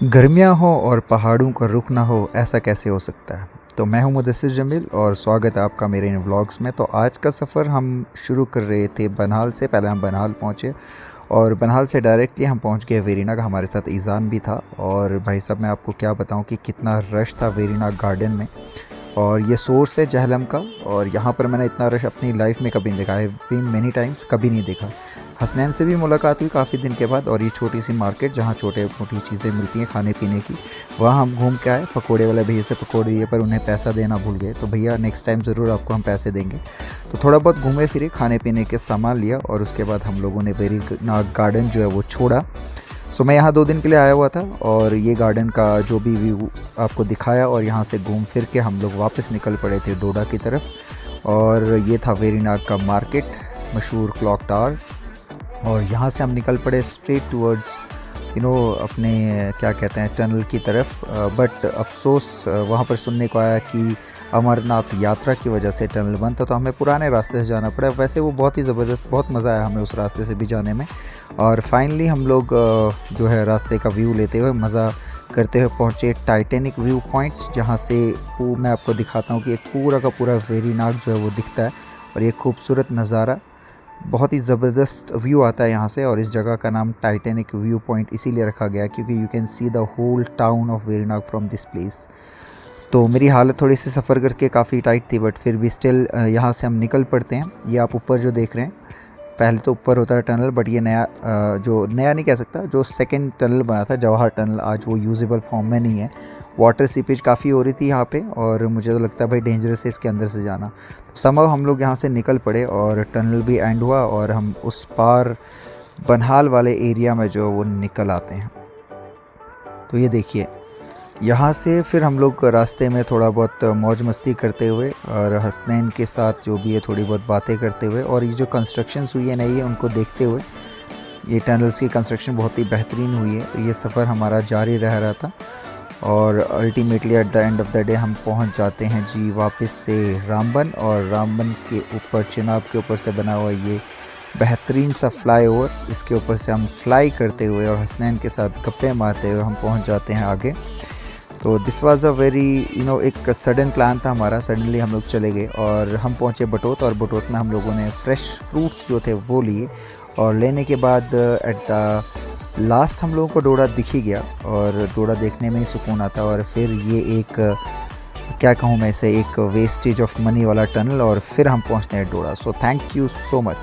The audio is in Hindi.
गर्मियाँ हो और पहाड़ों का रुख ना हो, ऐसा कैसे हो सकता है। तो मैं हूं मुदस्सिर जमील और स्वागत है आपका मेरे इन व्लॉग्स में। तो आज का सफ़र हम शुरू कर रहे थे बनाल से। पहले हम बनाल पहुंचे और बनाल से डायरेक्टली हम पहुंच गए वेरीनाग। हमारे साथ ईज़ान भी था। और भाई साहब, मैं आपको क्या बताऊं कि कितना रश था वेरीनाग गार्डन में। और ये सोर्स है जहलम का, और यहाँ पर मैंने इतना रश अपनी लाइफ में कभी नहीं देखा है। बीन मैनी टाइम्स, कभी नहीं देखा। हसनैन से भी मुलाकात हुई काफ़ी दिन के बाद, और ये छोटी सी मार्केट जहाँ छोटे मोटी चीज़ें मिलती हैं खाने पीने की, वहाँ हम घूम के आए। पकोड़े वाले भैया से पकोड़े लिए, पर उन्हें पैसा देना भूल गए। तो भैया नेक्स्ट टाइम ज़रूर आपको हम पैसे देंगे। तो थोड़ा बहुत घूमे फिरे, खाने पीने के सामान लिया, और उसके बाद हम लोगों ने वेरीनाग गार्डन जो है वो छोड़ा। सो मैं यहाँ 2 दिन के लिए आया हुआ था, और ये गार्डन का जो भी व्यू आपको दिखाया, और यहाँ से घूम फिर के हम लोग वापस निकल पड़े थे डोडा की तरफ। और ये था वेरीनाग का मार्केट, मशहूर क्लॉक टावर। और यहाँ से हम निकल पड़े स्ट्रेट टूवर्ड्स अपने क्या कहते हैं टनल की तरफ। बट अफसोस वहाँ पर सुनने को आया कि अमरनाथ यात्रा की वजह से टनल बंद था, तो हमें पुराने रास्ते से जाना पड़ा। वैसे वो बहुत ही ज़बरदस्त, बहुत मज़ा आया हमें उस रास्ते से भी जाने में। और फाइनली हम लोग जो है रास्ते का व्यू लेते हुए, मज़ा करते हुए पहुँचे टाइटैनिक व्यू पॉइंट, जहाँ से वो मैं आपको दिखाता हूँ कि एक पूरा का पूरा वेरीनाग जो है वो दिखता है। और ये खूबसूरत नज़ारा, बहुत ही ज़बरदस्त व्यू आता है यहाँ से। और इस जगह का नाम टाइटैनिक व्यू पॉइंट इसीलिए रखा गया क्योंकि you can see the whole town of Verinag from this place. तो मेरी हालत थोड़ी सी सफ़र करके काफ़ी टाइट थी, बट फिर भी स्टिल यहाँ से हम निकल पड़ते हैं। ये आप ऊपर जो देख रहे हैं, पहले तो ऊपर होता है टनल, बट ये नया जो नया नहीं कह सकता, जो सेकंड टनल बना था जवाहर टनल, आज वो यूजेबल फॉर्म में नहीं है। वाटर सीपेज काफ़ी हो रही थी यहाँ पे, और मुझे तो लगता है भाई डेंजरस है इसके अंदर से जाना। समहाउ हम लोग यहाँ से निकल पड़े, और टनल भी एंड हुआ, और हम उस पार बनहाल वाले एरिया में जो वो निकल आते हैं। तो ये देखिए, यहाँ से फिर हम लोग रास्ते में थोड़ा बहुत मौज मस्ती करते हुए, और हसनैन के साथ जो भी है थोड़ी बहुत बातें करते हुए, और ये जो कंस्ट्रक्शंस हुई है नई है उनको देखते हुए, ये टनल्स की कंस्ट्रक्शन बहुत ही बेहतरीन हुई है। तो ये सफ़र हमारा जारी रह रहा था, और ultimately at the end of the day हम पहुंच जाते हैं जी वापस से रामबन। और रामबन के ऊपर, चिनाब के ऊपर से बना हुआ ये बेहतरीन सा फ्लाईओवर, इसके ऊपर से हम फ्लाई करते हुए और हसनैन के साथ गप्पे मारते हुए हम पहुंच जाते हैं आगे। तो दिस वाज अ वेरी एक सडन प्लान था हमारा। सडनली हम लोग चले गए और हम पहुंचे बटोत, और बटोत में हम लोगों ने फ्रेश फ्रूट्स जो थे वो लिए, और लेने के बाद एट द लास्ट हम लोगों को डोडा दिख ही गया, और डोडा देखने में ही सुकून आता। और फिर ये एक क्या कहूँ मैं इसे, एक वेस्टेज ऑफ मनी वाला टनल, और फिर हम पहुँचते हैं Doda. So thank you so much.